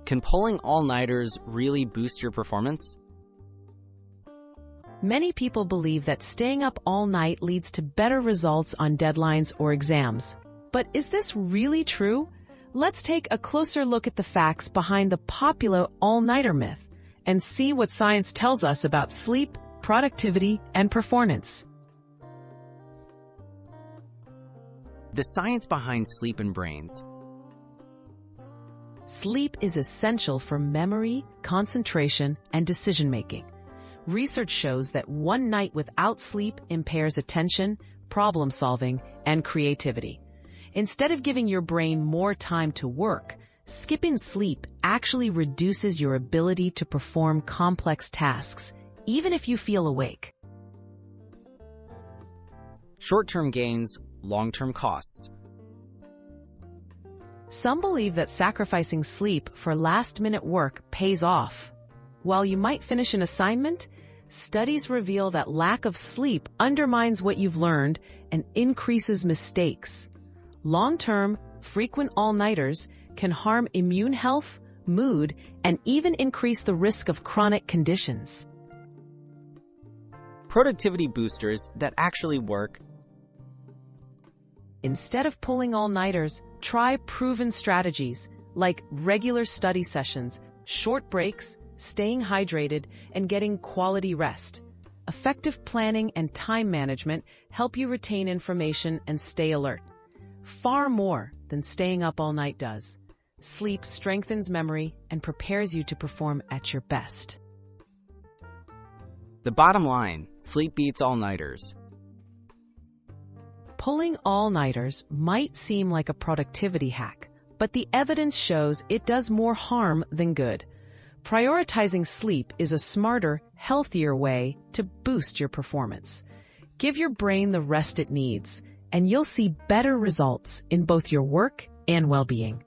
Can pulling all-nighters really boost your performance? Many people believe that staying up all night leads to better results on deadlines or exams. But is this really true? Let's take a closer look at the facts behind the popular all-nighter myth and see what science tells us about sleep, productivity, and performance. The science behind sleep and brains. Sleep is essential for memory, concentration, and decision-making. Research shows that one night without sleep impairs attention, problem-solving, and creativity. Instead of giving your brain more time to work, skipping sleep actually reduces your ability to perform complex tasks, even if you feel awake. Short-term gains, long-term costs. Some believe that sacrificing sleep for last-minute work pays off. While you might finish an assignment, studies reveal that lack of sleep undermines what you've learned and increases mistakes. Long-term, frequent all-nighters can harm immune health, mood, and even increase the risk of chronic conditions. Productivity boosters that actually work. Instead of pulling all-nighters, try proven strategies like regular study sessions, short breaks, staying hydrated, and getting quality rest. Effective planning and time management help you retain information and stay alert. Far more than staying up all night does. Sleep strengthens memory and prepares you to perform at your best. The bottom line, sleep beats all-nighters. Pulling all-nighters might seem like a productivity hack, but the evidence shows it does more harm than good. Prioritizing sleep is a smarter, healthier way to boost your performance. Give your brain the rest it needs, and you'll see better results in both your work and well-being.